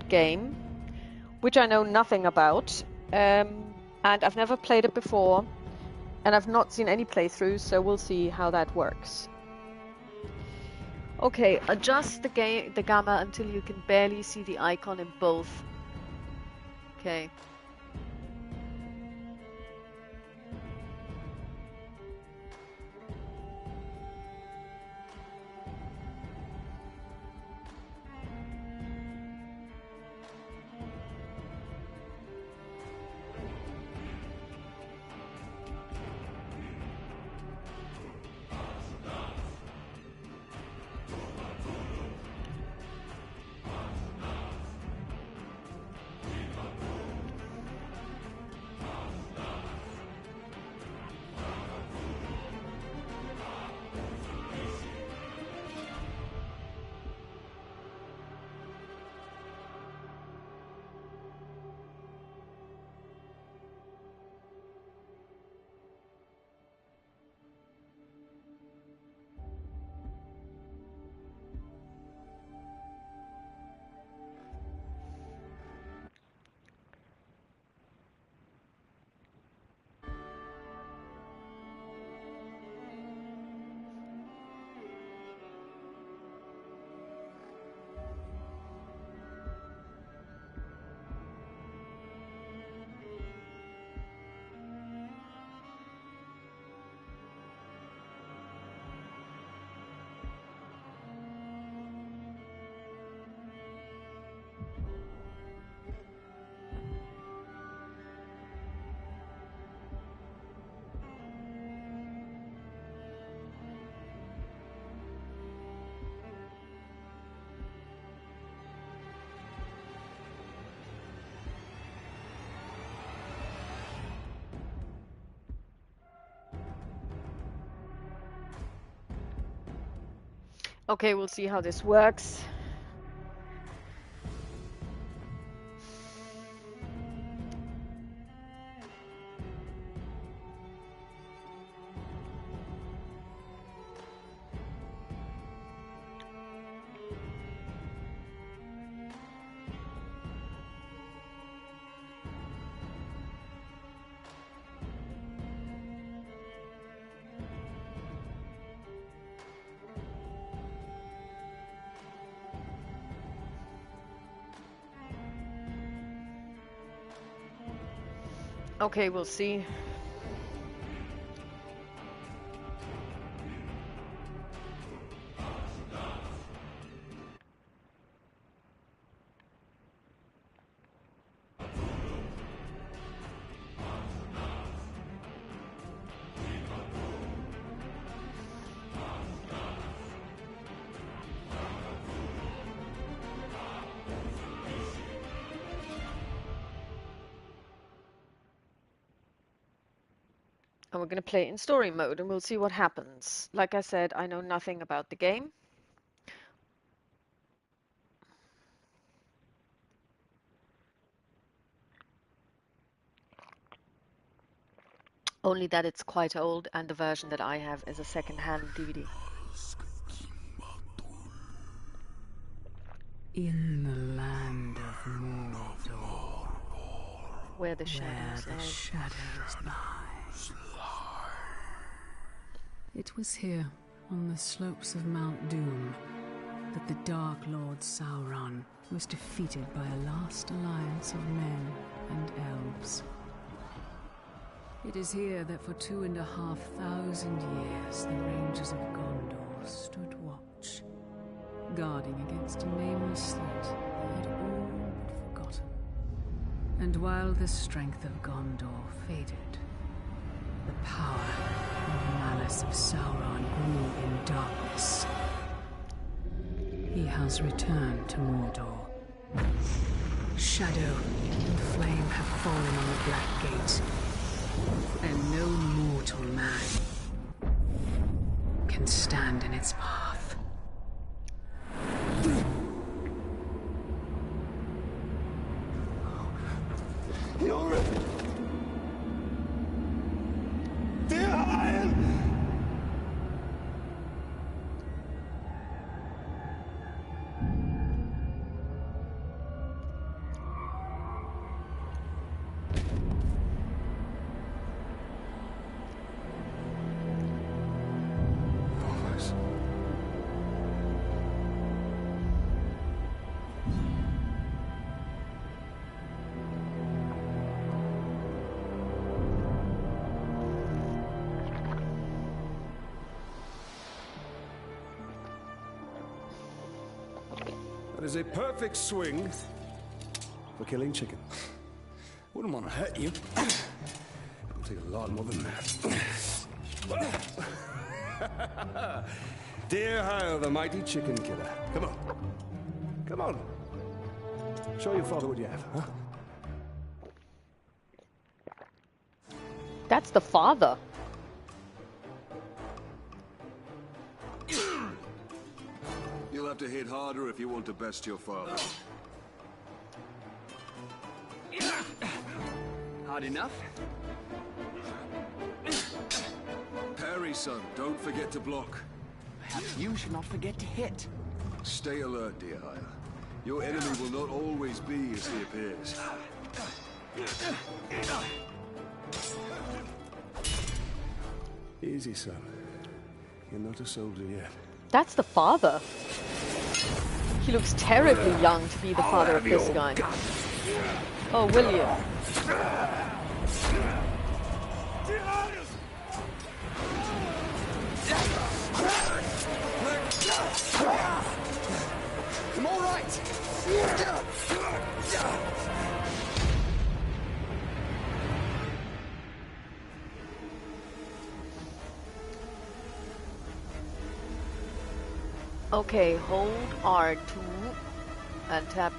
game, which I know nothing about, and I've never played it before, and I've not seen any playthroughs, so we'll see how that works. Okay, adjust the gamma until you can barely see the icon in both. Okay. Okay, we'll see how this works. Okay, we'll see. And we're going to play in story mode and we'll see what happens. Like I said, I know nothing about the game. Only that it's quite old and the version that I have is a second-hand DVD. In the land of Mordor, Where the shadows lie. It was here, on the slopes of Mount Doom, that the Dark Lord Sauron was defeated by a last alliance of men and elves. It is here that for 2,500 years the Rangers of Gondor stood watch, guarding against a nameless threat they had all but forgotten. And while the strength of Gondor faded, the power and malice of Sauron grew in darkness. He has returned to Mordor. Shadow and flame have fallen on the Black Gate, and no mortal man can stand in its path. That is a perfect swing for killing chicken. Wouldn't want to hurt you. It'll take a lot more than that. Dear Hyle, the mighty chicken killer. Come on. Come on. Show your father what you have, huh? That's the father. You'll have to hit harder if you want to best your father. Hard enough? Parry, son. Don't forget to block. Perhaps you should not forget to hit. Stay alert, dear Hyle. Your enemy will not always be as he appears. Easy, son. You're not a soldier yet. That's the father. He looks terribly young to be the father of this guy. Oh, William. I'm all right. Okay, hold R2 and tap.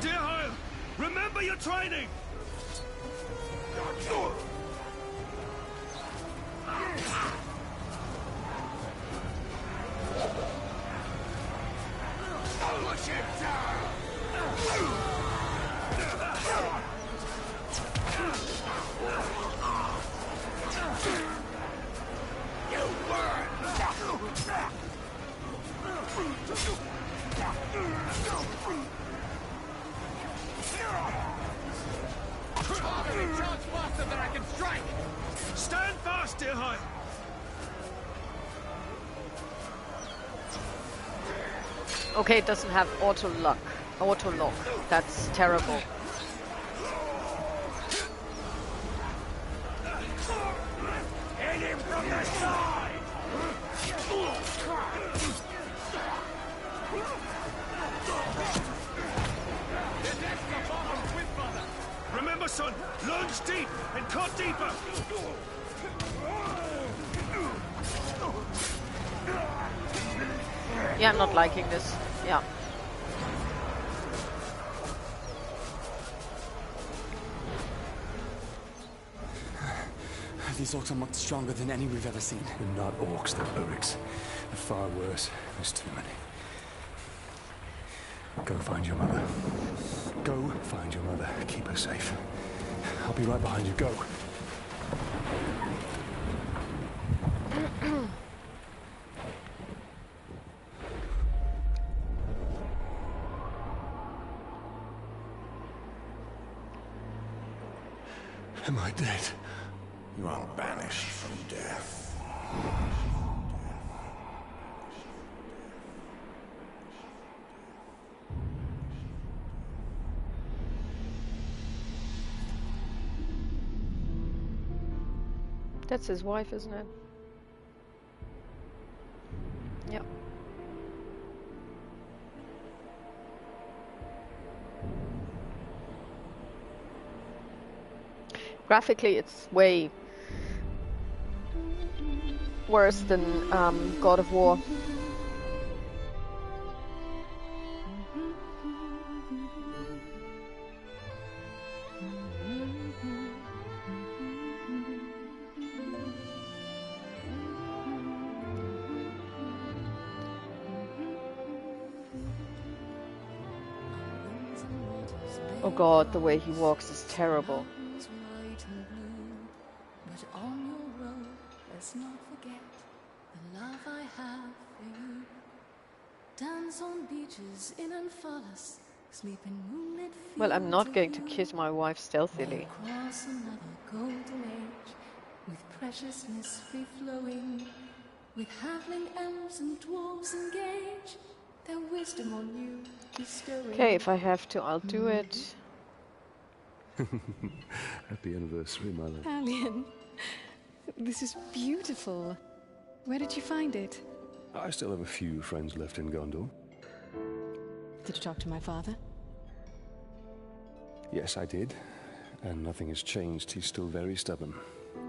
Dear Hyle, remember your training! Stand fast, dear Hyle! Okay, it doesn't have auto lock. That's terrible. Hit him from the side! Remember, son, lunge deep and cut deeper! Yeah, I'm not liking this. Yeah. These orcs are much stronger than any we've ever seen. They're not orcs, they're Uruks. They're far worse. There's too many. Go find your mother. Go find your mother. Keep her safe. I'll be right behind you. Go. Am I dead? You are banished from death. That's his wife, isn't it? Yep. Graphically, it's way worse than God of War. Oh god, the way he walks is terrible. But on your road, let's not forget the love I have for you. Dance on beaches in and follows, sleep in moonlit fields. Well, I'm not going to kiss my wife stealthily. Across another golden age, with preciousness free flowing, with halfling elves and dwarves engage, their wisdom on you bestowing. Okay, if I have to, I'll do it. Happy anniversary, my love. Alien, this is beautiful. Where did you find it? I still have a few friends left in Gondor. Did you talk to my father? Yes, I did. And nothing has changed. He's still very stubborn.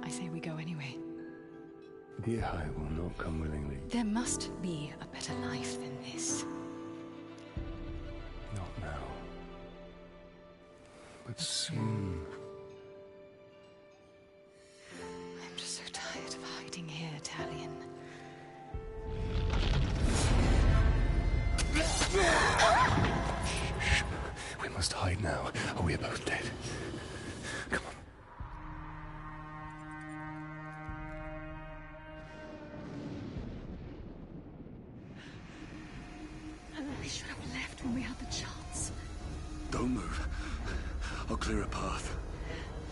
I say we go anyway. Dear High will not come willingly. There must be a better life than this. Not now. But soon. I'm just so tired of hiding here, Talion. Shh. We must hide now, or we are both dead. Come on. We should have left when we had the chance. Don't move. I'll clear a path.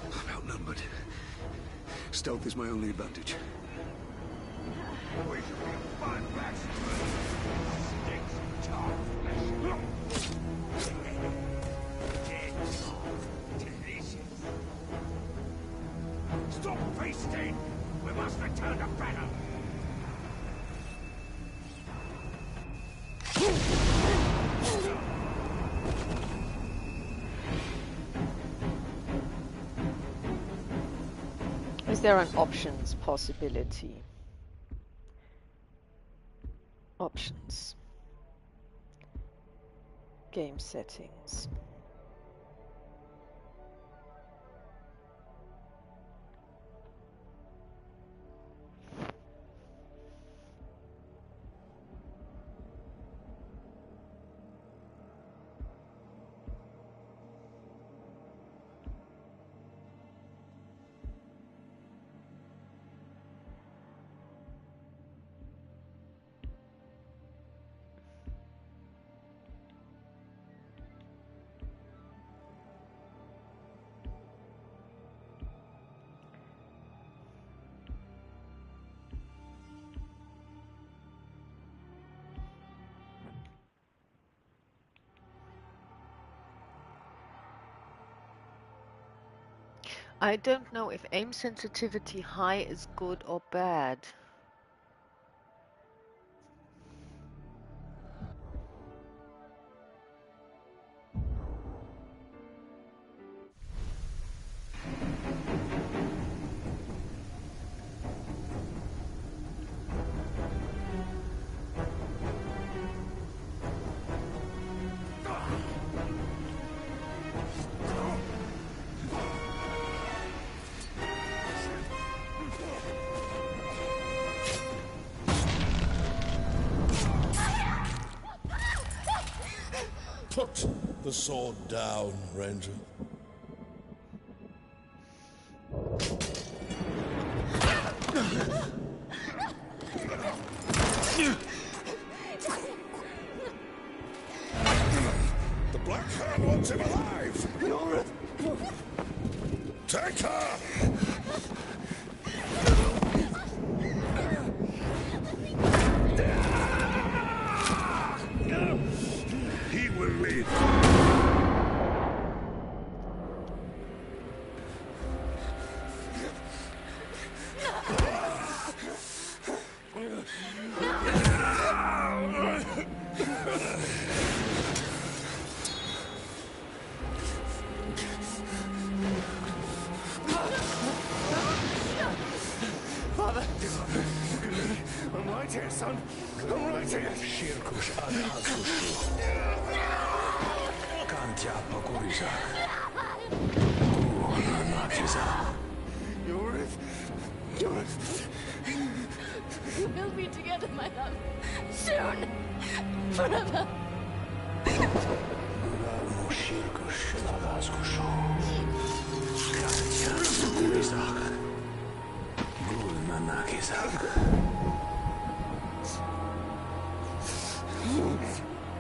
I'm outnumbered. Stealth is my only advantage. We should be a fine batch. Stinks of charred flesh. Dead. Delicious. Stop feasting! We must return to battle! Is there an options possibility? Options. Game settings. I don't know if aim sensitivity high is good or bad. Put the sword down, Ranger. The Black Hand wants him alive! Take her! He will live. Father! I'm right here, son. I'm right here. Shirkush Adhazushu. Kantya Pakurizak. Nakiza. Yours. We'll be together, my love. Soon. Forever. Shirkush Adhazushu. Kantya Pakurizak. Nakizak.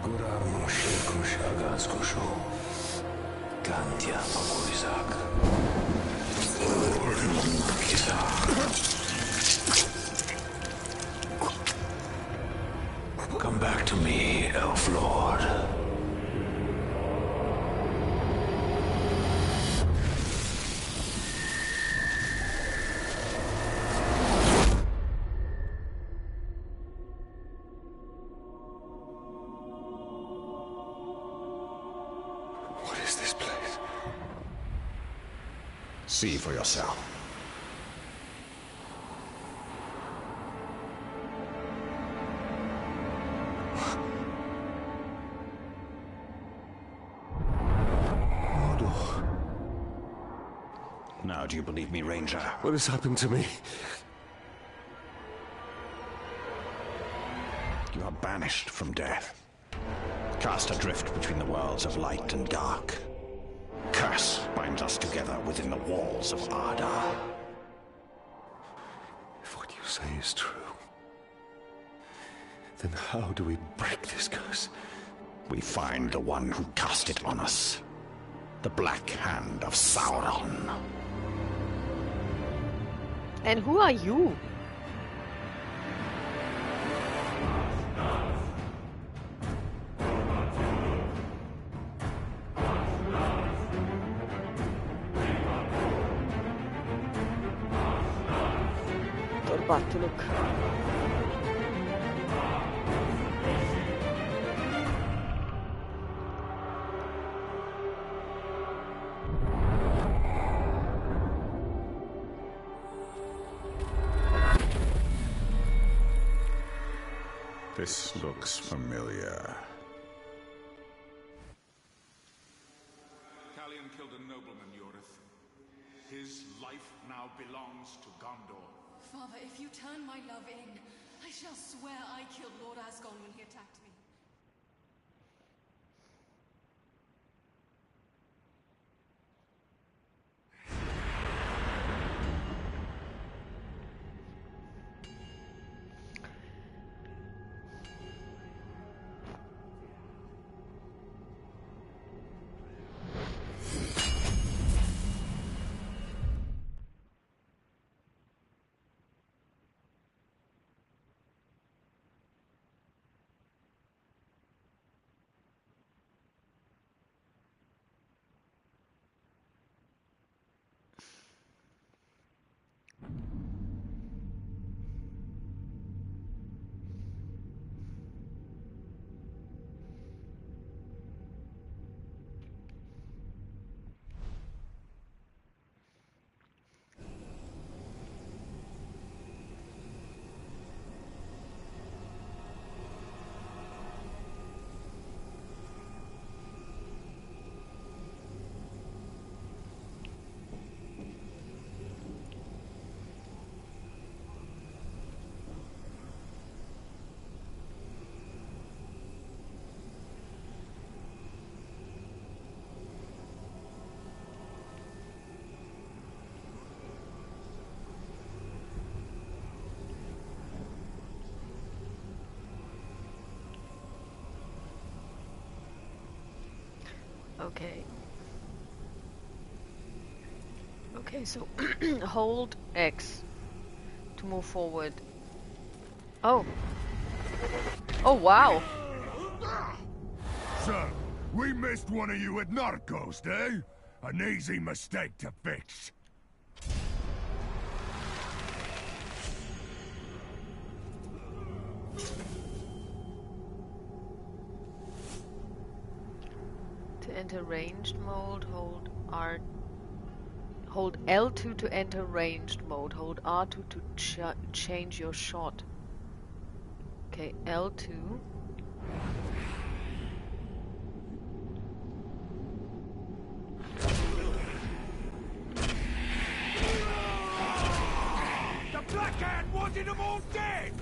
Gurarno Shirkush Agazkushu. Kantya Pakurizak. Come back to me, Elf Lord. See for yourself. Mordor. Now do you believe me, Ranger? What has happened to me? You are banished from death. Cast adrift between the worlds of light and dark. Curse binds us together within the walls of Ardar. If what you say is true, then how do we break this curse? We find the one who cast it on us. The Black Hand of Sauron. And who are you? Torbattuluk. This looks familiar. Calian killed a nobleman, Yorith. His life now belongs to Gondor. Father, if you turn my love in, I shall swear I killed Lord Asgon when he attacked me. Okay. Okay, so hold X to move forward. Oh. Oh, wow. So, we missed one of you at Narcos, eh? An easy mistake to fix. To enter ranged mode, hold R. Hold L2 to enter ranged mode. Hold R2 to change your shot. Okay, L2. The Black Hand wanted them all dead!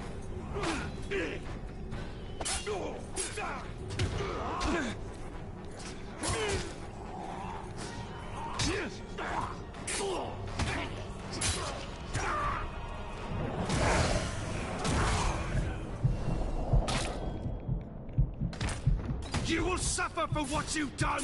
You will suffer for what you've done!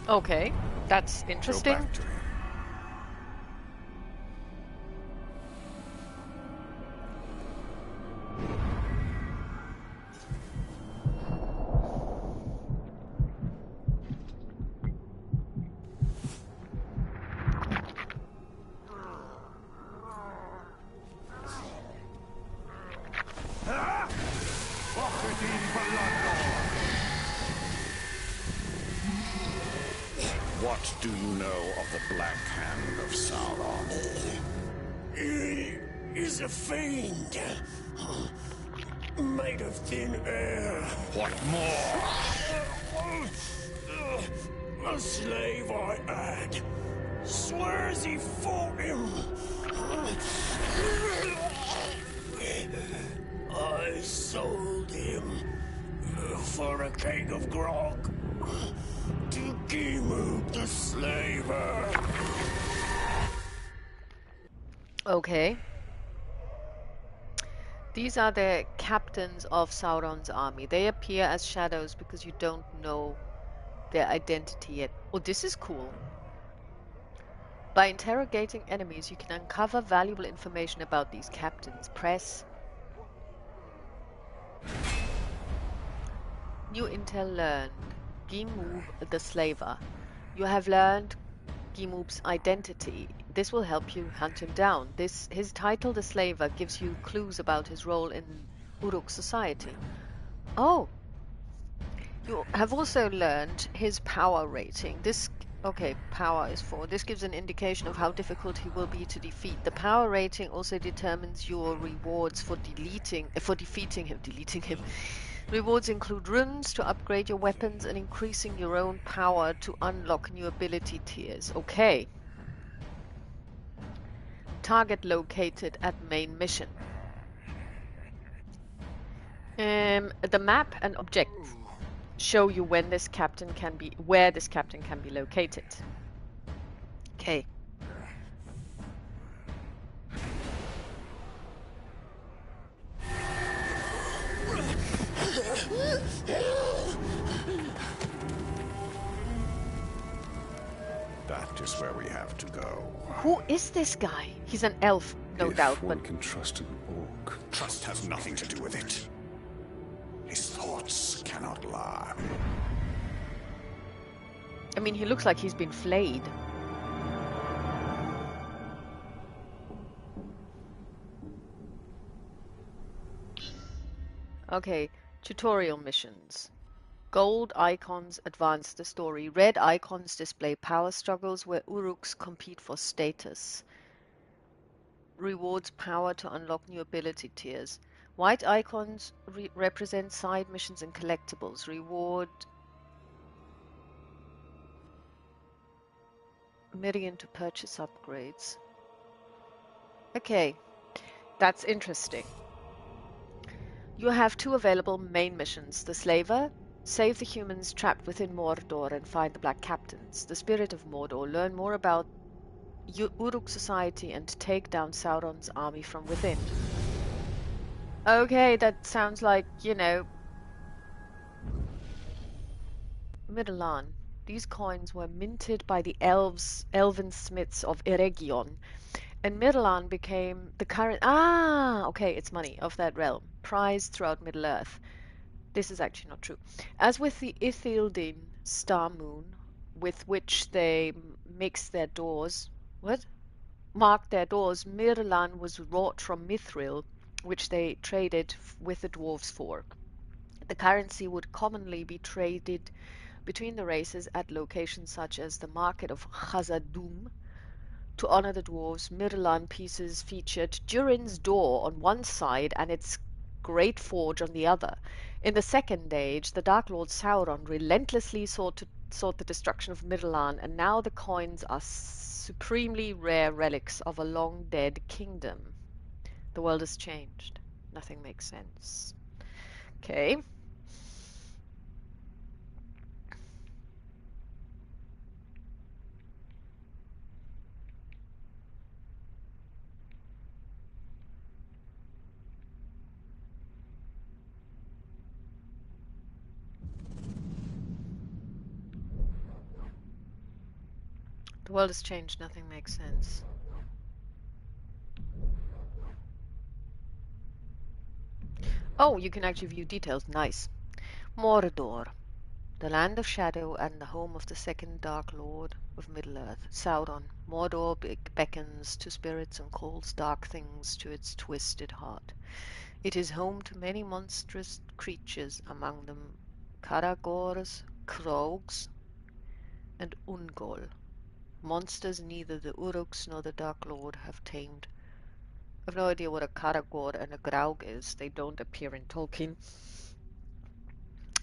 Okay, that's interesting. Go back to him. What do you know of the Black Hand of Sauron? He is a fiend. Made of thin air. What more? A slave I had. Swears he fought him. I sold him for a keg of grog to Gimu the slaver. Okay. These are the captains of Sauron's army. They appear as shadows because you don't know their identity yet. Oh, this is cool. By interrogating enemies, you can uncover valuable information about these captains. Press. New intel learned. Gimoob the Slaver. You have learned Gimoob's identity. This will help you hunt him down. His title, the Slaver, gives you clues about his role in Uruk society. Oh! You have also learned his power rating. Okay, power is 4. This gives an indication of how difficult he will be to defeat. The power rating also determines your rewards for defeating him. Rewards include runes to upgrade your weapons and increasing your own power to unlock new ability tiers. Okay. Target located at main mission. The map and objects show you where this captain can be located. Okay. That is where we have to go. Who is this guy? He's an elf, no doubt, One but can trust an orc. Trust has nothing to do with it. His thoughts cannot lie. I mean, he looks like he's been flayed. Okay, tutorial missions. Gold icons advance the story. Red icons display power struggles where Uruks compete for status. Rewards power to unlock new ability tiers. White icons represent side missions and collectibles. Reward Mirian to purchase upgrades. Okay, that's interesting. You have 2 available main missions. The Slaver, save the humans trapped within Mordor and find the Black Captains. The Spirit of Mordor, learn more about Uruk society and take down Sauron's army from within. Okay, that sounds like, you know, Middle-earth. These coins were minted by the elven smiths of Eregion, and Middle-earth became the current... Ah! Okay, it's money of that realm, prized throughout Middle-earth. This is actually not true. As with the Ithildin star moon, with which they mixed their doors... What? Marked their doors, Middle-earth was wrought from mithril, which they traded with the dwarves for. The currency would commonly be traded between the races at locations such as the market of Khazad-dûm. To honor the dwarves, Middle-earth pieces featured Durin's door on one side and its great forge on the other. In the Second Age, the Dark Lord Sauron relentlessly sought the destruction of Middle-earth, and now the coins are supremely rare relics of a long-dead kingdom. The world has changed. Nothing makes sense. Okay. The world has changed. Nothing makes sense. Oh, you can actually view details. Nice. Mordor, the land of shadow and the home of the second Dark Lord of Middle-earth, Sauron. Mordor beckons to spirits and calls dark things to its twisted heart. It is home to many monstrous creatures, among them Caragors, Krogs, and Ungol. Monsters neither the Uruks nor the Dark Lord have tamed. I've no idea what a Karagor and a Graug is. They don't appear in Tolkien.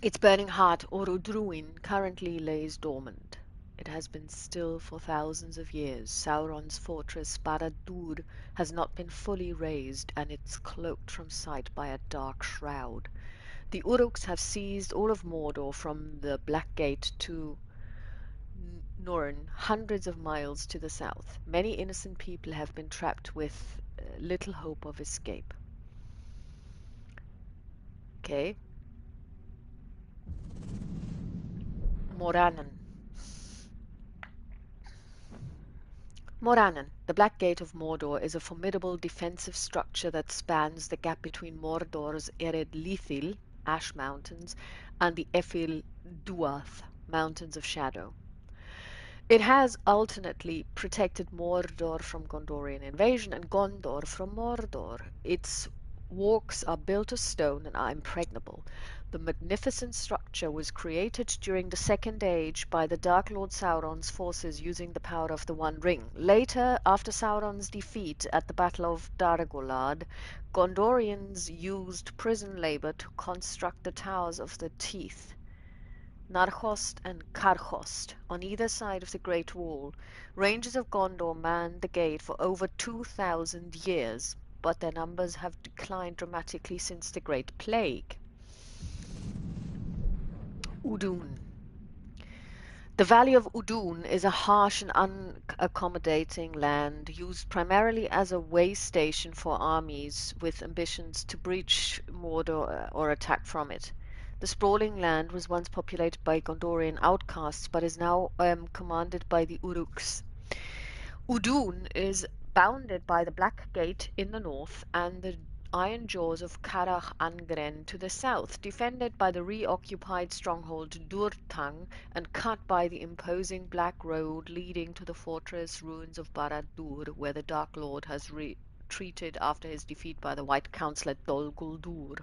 Its burning heart, Orodruin, currently lays dormant. It has been still for thousands of years. Sauron's fortress Barad-dûr has not been fully razed, and it's cloaked from sight by a dark shroud. The Uruks have seized all of Mordor from the Black Gate to Norn, hundreds of miles to the south. Many innocent people have been trapped with little hope of escape. Okay. Morannon. Morannon, the Black Gate of Mordor, is a formidable defensive structure that spans the gap between Mordor's Ered Lithil, Ash Mountains, and the Ethil Duath, Mountains of Shadow. It has alternately protected Mordor from Gondorian invasion and Gondor from Mordor. Its walks are built of stone and are impregnable. The magnificent structure was created during the Second Age by the Dark Lord Sauron's forces using the power of the One Ring. Later, after Sauron's defeat at the Battle of Dagorlad, Gondorians used prison labor to construct the Towers of the Teeth, Narchost and Carchost, on either side of the Great Wall. Rangers of Gondor manned the gate for over 2,000 years, but their numbers have declined dramatically since the Great Plague. Udun. The Valley of Udun is a harsh and unaccommodating land used primarily as a way station for armies with ambitions to breach Mordor or attack from it. The sprawling land was once populated by Gondorian outcasts, but is now commanded by the Uruks. Udun is bounded by the Black Gate in the north and the Iron Jaws of Carach Angren to the south, defended by the reoccupied stronghold Durtang and cut by the imposing Black Road leading to the fortress ruins of Barad-dûr, where the Dark Lord has retreated after his defeat by the White Council at Dol Guldur.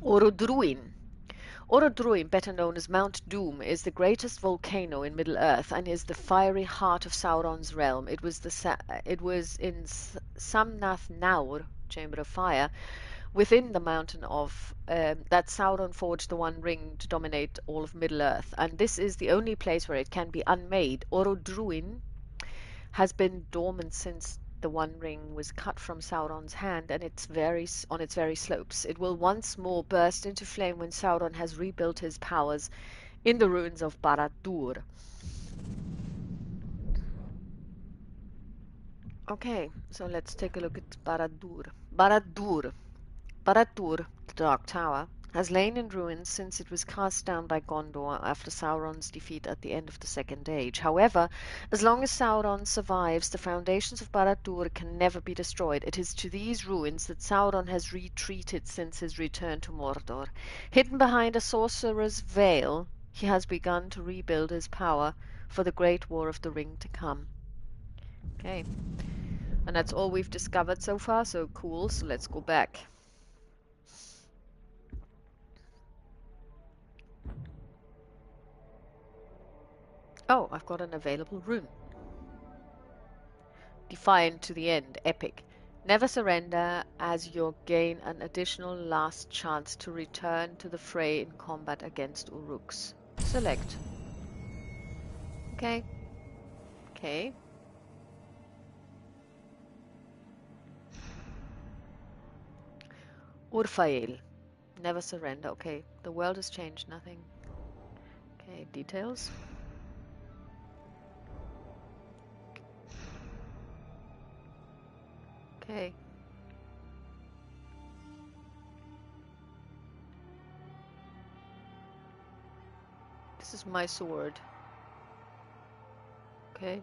Orodruin. Orodruin, better known as Mount Doom, is the greatest volcano in Middle-earth and is the fiery heart of Sauron's realm. It was in Samnath Naur, Chamber of Fire, within the mountain of that Sauron forged the One Ring to dominate all of Middle-earth, and this is the only place where it can be unmade. Orodruin has been dormant since the One Ring was cut from Sauron's hand, and on its very slopes. It will once more burst into flame when Sauron has rebuilt his powers in the ruins of Barad-dûr. Okay, so let's take a look at Barad-dûr. Barad-dûr, the Dark Tower, has lain in ruins since it was cast down by Gondor after Sauron's defeat at the end of the Second Age. However, as long as Sauron survives, the foundations of Barad-dûr can never be destroyed. It is to these ruins that Sauron has retreated since his return to Mordor. Hidden behind a sorcerer's veil, he has begun to rebuild his power for the Great War of the Ring to come. Okay, and that's all we've discovered so far, so cool, so let's go back. Oh, I've got an available rune. Defiant to the end, epic. Never surrender, as you'll gain an additional last chance to return to the fray in combat against Uruks. Select. Okay. Okay. Urfael. Never surrender. Okay. The world has changed. Nothing. Okay. Details. Okay. This is my sword. Okay.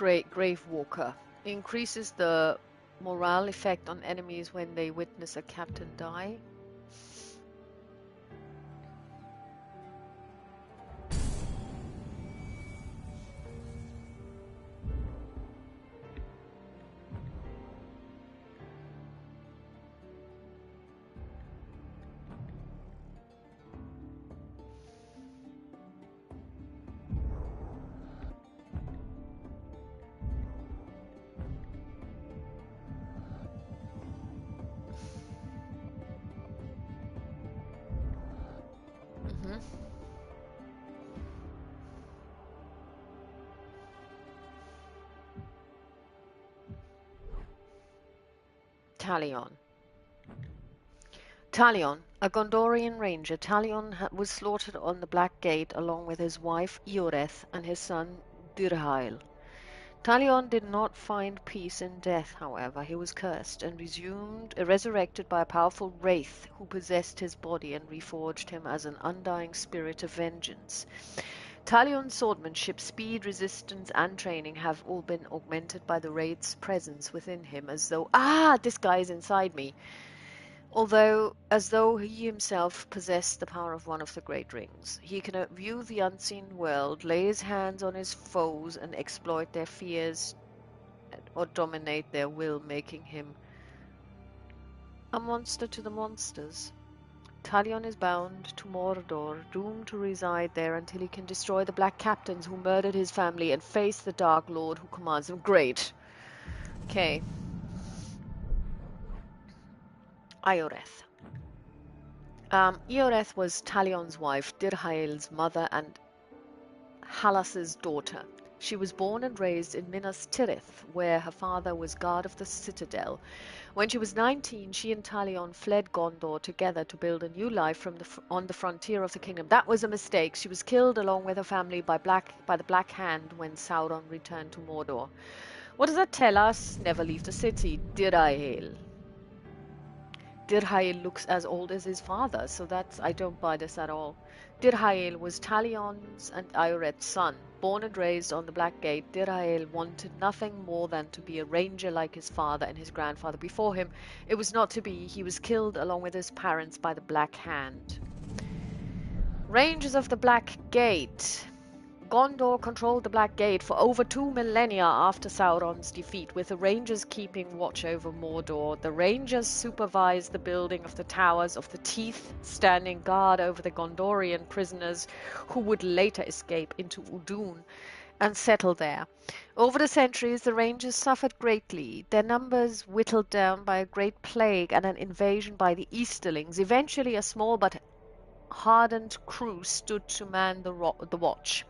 Grave Walker. Increases the morale effect on enemies when they witness a captain die. Talion. Talion, a Gondorian ranger, Talion was slaughtered on the Black Gate along with his wife Ioreth and his son Dirhail. Talion did not find peace in death, however. He was cursed and resurrected by a powerful wraith who possessed his body and reforged him as an undying spirit of vengeance. Talion's swordsmanship, speed, resistance, and training have all been augmented by the wraith's presence within him, as though, this guy is inside me. As though he himself possessed the power of one of the great rings. He can view the unseen world, lay his hands on his foes, and exploit their fears or dominate their will, making him a monster to the monsters. Talion is bound to Mordor, doomed to reside there until he can destroy the Black Captains who murdered his family and face the Dark Lord who commands him. Great. Okay. Ioreth. Ioreth was Talion's wife, Dirhael's mother, and Halas's daughter. She was born and raised in Minas Tirith, where her father was guard of the citadel. When she was 19, she and Talion fled Gondor together to build a new life on the frontier of the kingdom. That was a mistake. She was killed along with her family by the Black Hand when Sauron returned to Mordor. What does that tell us? Never leave the city. Dirhael. Dirhael looks as old as his father, so I don't buy this at all. Dirhael was Talion's and Ioreth's son. Born and raised on the Black Gate, Dirhael wanted nothing more than to be a ranger like his father and his grandfather before him. It was not to be. He was killed along with his parents by the Black Hand. Rangers of the Black Gate. Gondor controlled the Black Gate for over 2 millennia after Sauron's defeat, with the Rangers keeping watch over Mordor. The Rangers supervised the building of the Towers of the Teeth, standing guard over the Gondorian prisoners who would later escape into Udun and settle there. Over the centuries, the Rangers suffered greatly, their numbers whittled down by a great plague and an invasion by the Easterlings. Eventually, a small but hardened crew stood to man the watch.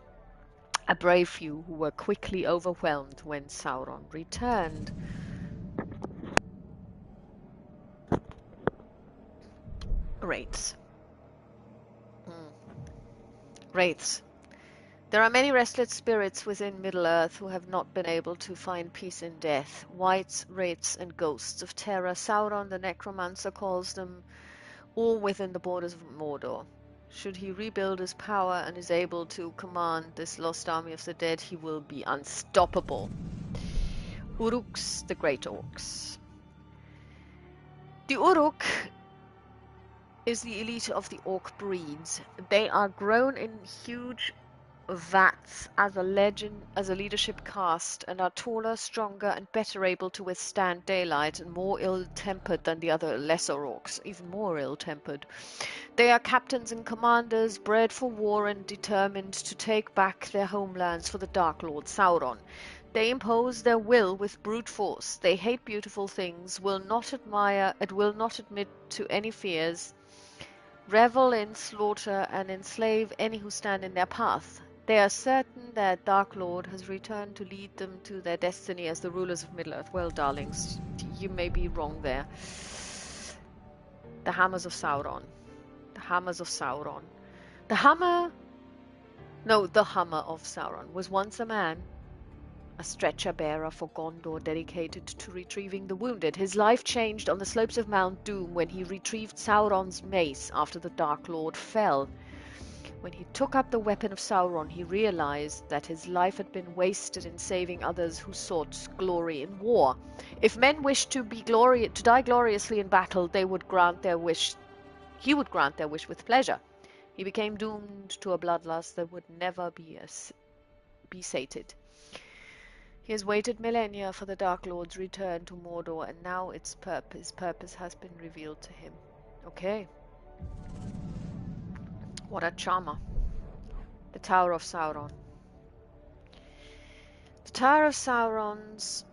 A brave few who were quickly overwhelmed when Sauron returned. Wraiths. Wraiths. There are many restless spirits within Middle-earth who have not been able to find peace in death. Wights, wraiths, and ghosts of terror. Sauron the Necromancer calls them all within the borders of Mordor. Should he rebuild his power and is able to command this lost army of the dead, he will be unstoppable. Uruks, the Great Orcs. The Uruk is the elite of the orc breeds. They are grown in huge vats as a leadership caste, and are taller, stronger, and better able to withstand daylight, and more ill-tempered than the other lesser orcs, even more ill-tempered. They are captains and commanders, bred for war and determined to take back their homelands for the Dark Lord Sauron. They impose their will with brute force. They hate beautiful things, will not admit to any fears, revel in slaughter, and enslave any who stand in their path. They are certain that Dark Lord has returned to lead them to their destiny as the rulers of Middle-earth. Well, darlings, you may be wrong there. The Hammers of Sauron. The Hammers of Sauron. The Hammer of Sauron was once a man, a stretcher-bearer for Gondor dedicated to retrieving the wounded. His life changed on the slopes of Mount Doom when he retrieved Sauron's mace after the Dark Lord fell. When he took up the weapon of Sauron, he realized that his life had been wasted in saving others who sought glory in war. If men wished to die gloriously in battle, they would grant their wish. He would grant their wish with pleasure. He became doomed to a bloodlust that would never be sated. He has waited millennia for the Dark Lord's return to Mordor, and now his purpose has been revealed to him. Okay. What a charmer. The Tower of Sauron. The Tower of Sauron's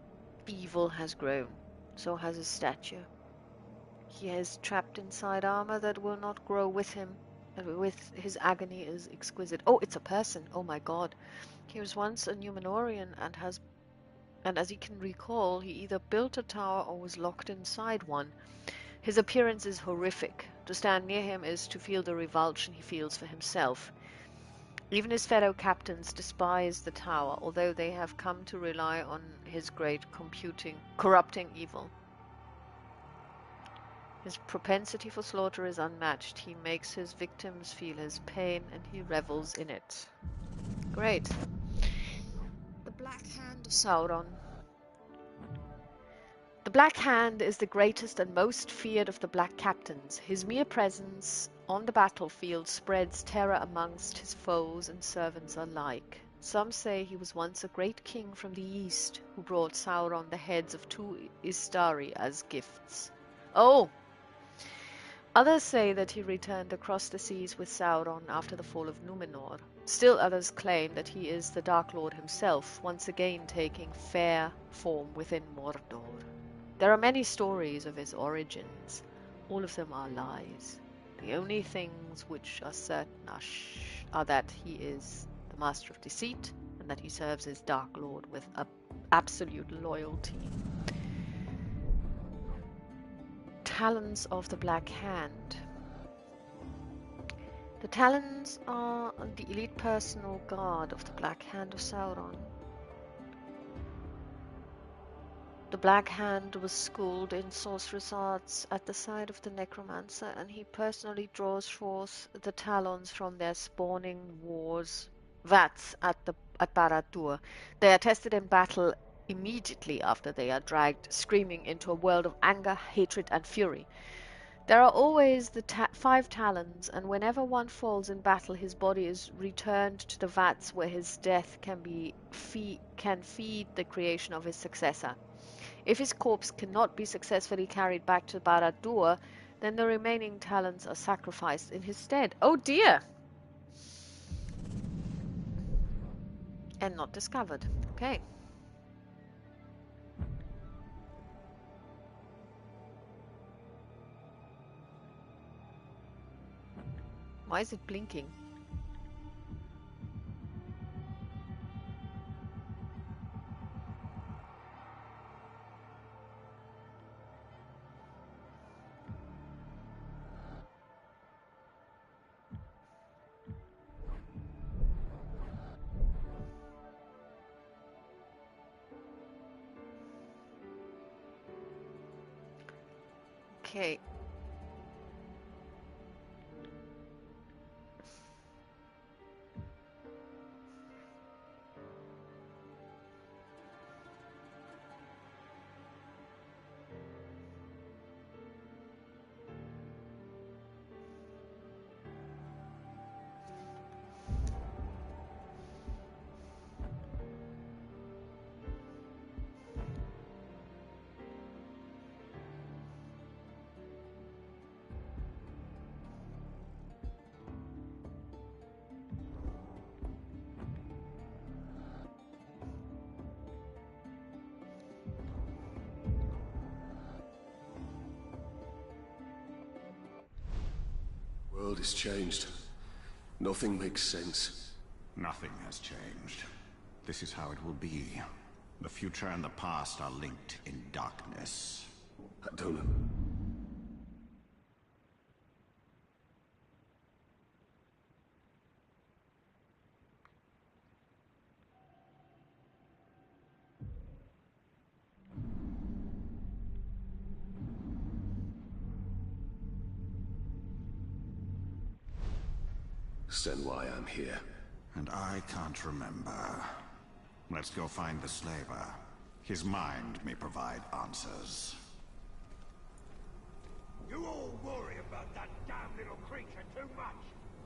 evil has grown. So has his stature. He is trapped inside armor that will not grow with him. With his agony is exquisite. Oh, it's a person. Oh my god. He was once a Numenorian and as he can recall, he either built a tower or was locked inside one. His appearance is horrific. To stand near him is to feel the revulsion he feels for himself. Even his fellow captains despise the tower, although they have come to rely on his great corrupting evil. His propensity for slaughter is unmatched. He makes his victims feel his pain, and he revels in it. Great. The Black Hand of Sauron. The Black Hand is the greatest and most feared of the Black Captains. His mere presence on the battlefield spreads terror amongst his foes and servants alike. Some say he was once a great king from the east who brought Sauron the heads of 2 Istari as gifts. Oh! Others say that he returned across the seas with Sauron after the fall of Numenor. Still others claim that he is the Dark Lord himself, once again taking fair form within Mordor. There are many stories of his origins. All of them are lies. The only things which are certain are that he is the master of deceit and that he serves his Dark Lord with absolute loyalty. Talons of the Black Hand. The Talons are the elite personal guard of the Black Hand of Sauron. The Black Hand was schooled in sorcerous arts at the side of the necromancer, and he personally draws forth the Talons from their spawning vats at Barad-dûr. They are tested in battle immediately after they are dragged screaming into a world of anger, hatred, and fury. There are always the 5 Talons, and whenever one falls in battle, his body is returned to the vats where his death can feed the creation of his successor. If his corpse cannot be successfully carried back to Barad-dûr, then the remaining Talons are sacrificed in his stead. Oh dear! And not discovered. Okay. Why is it blinking? Okay. The world has changed. Nothing makes sense. Nothing has changed. This is how it will be. The future and the past are linked in darkness. I don't know. and why I'm here. And I can't remember. Let's go find the slaver. His mind may provide answers. You all worry about that damn little creature too much.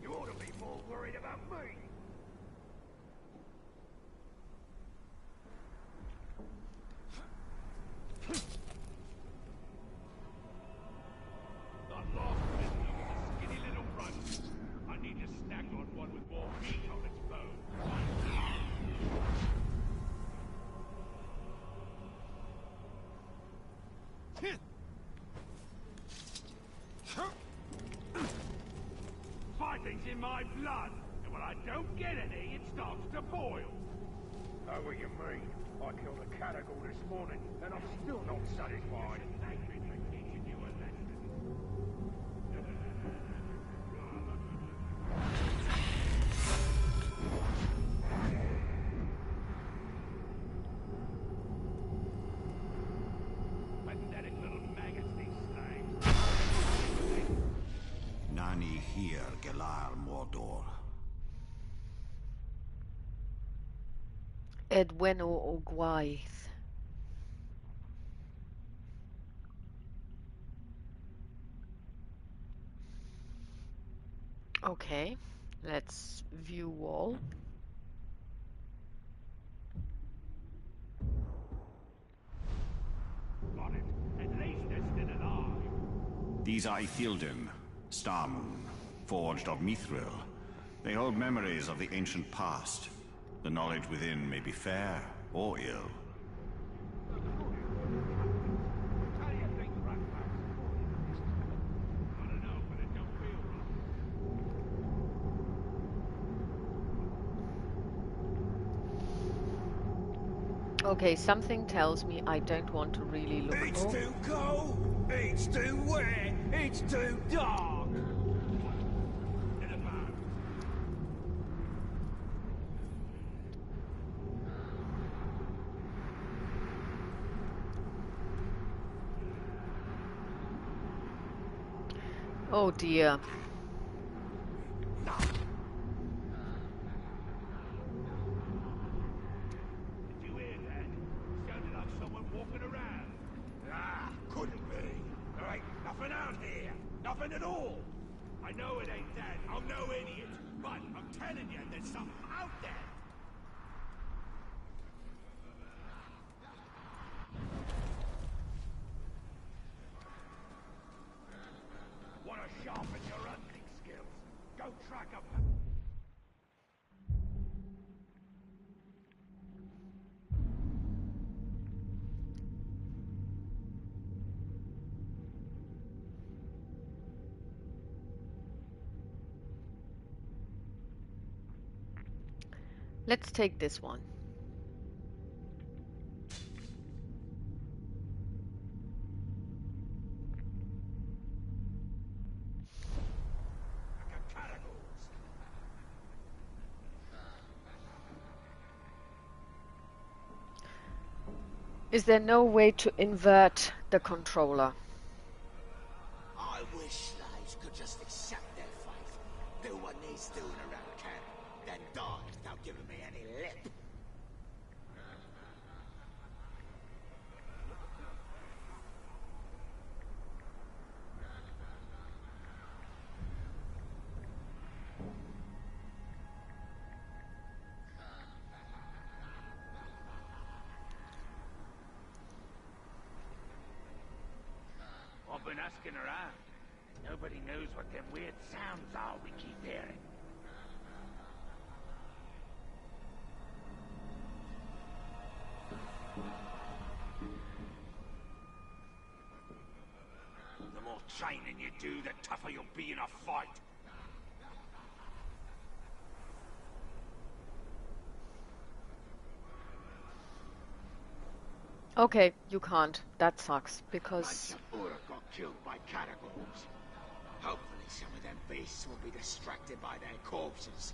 You ought to be more worried about me. Not lost with you, skinny little runt. I need to snack on one with more meat on its bone. Fighting's in my blood, and when I don't get any, it starts to boil. How will you mean? I killed a catagal this morning, and I'm still not satisfied. Teaching you a lesson. Pathetic little maggots, these slaves. Nani here, Gelar Mordor. Edweno o Gwaith. Okay, let's view wall. Got it. At least they're still alive. These are Ithildin, Starmoon, forged of Mithril. They hold memories of the ancient past. The knowledge within may be fair or ill. How do you think Ratbag's I don't know, but it don't feel right. Okay, something tells me I don't want to really look. It's too cold, it's too wet, it's too dark. In a bag. Oh dear. Did you hear that? Sounded like someone walking around. Ah, couldn't be. There ain't nothing out here. Nothing at all. I know it ain't that. I'm no idiot. But I'm telling you, there's something out there. Want to sharpen your hunting skills? Go track up. Let's take this one. Is there no way to invert the controller? I wish slaves could just accept their fate, do what needs doing around camp, then die without giving me any lip. I've been asking around. Nobody knows what them weird sounds are we keep hearing. The more training you do, the tougher you'll be in a fight. Okay, you can't. That sucks, because... Order got killed by catacombs. Hopefully some of them beasts will be distracted by their corpses.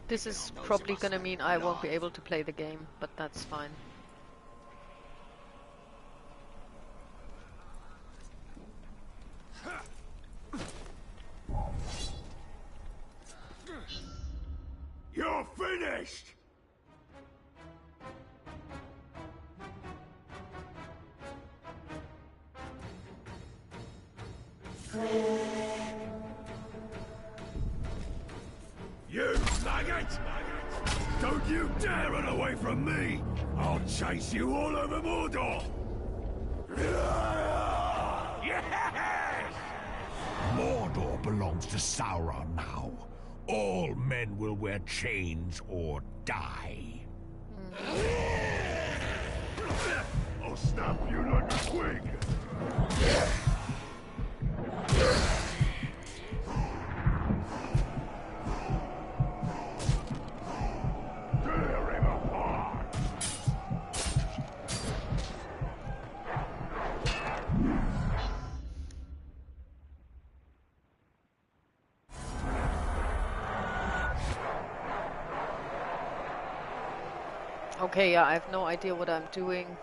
This is probably gonna mean I won't be able to play the game, but that's fine. You maggot! Don't you dare run away from me! I'll chase you all over Mordor! Yes! Mordor belongs to Sauron now. All men will wear chains or die. I'll snap you like a twig! Tear him apart! Okay, yeah, I have no idea what I'm doing.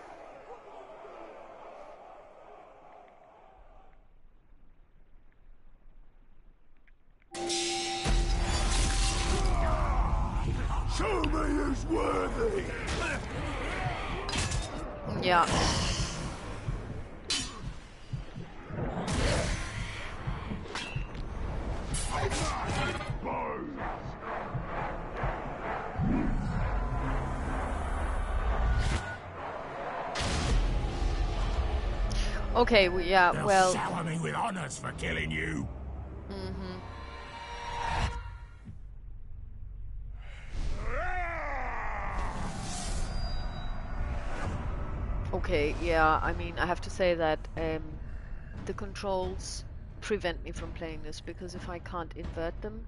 Show me who's worthy! Yeah. Okay, yeah, They'll well... shower me with honors for killing you. Okay, yeah, I mean, I have to say that the controls prevent me from playing this, because if I can't invert them,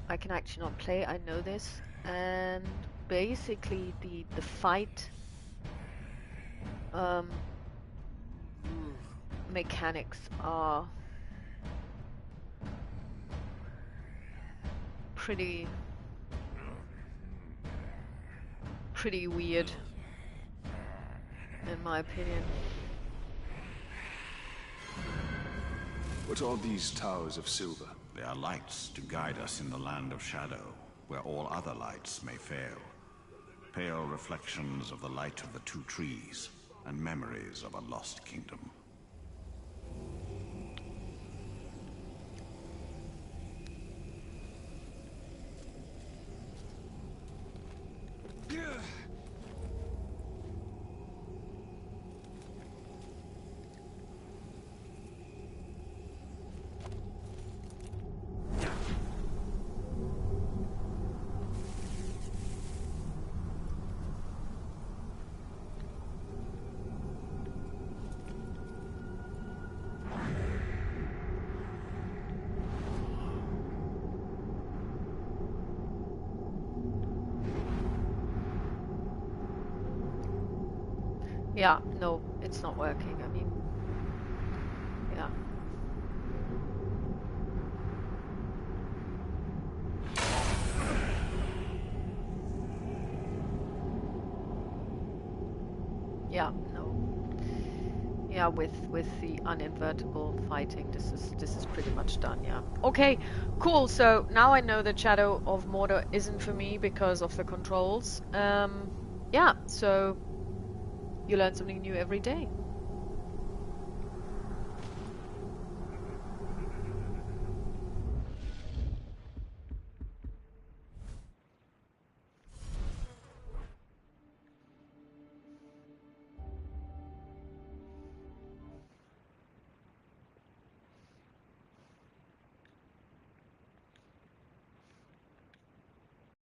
I can actually not play. I know this. And basically the fight mechanics are pretty weird, in my opinion. What are these towers of silver? They are lights to guide us in the land of shadow, where all other lights may fail. Pale reflections of the light of the two trees, and memories of a lost kingdom. Yeah, no, it's not working. I mean, yeah. Yeah, no. Yeah, with the uninvertible fighting, this is pretty much done, yeah. Okay, cool. So now I know that Shadow of Mordor isn't for me because of the controls. Yeah, so you learn something new every day.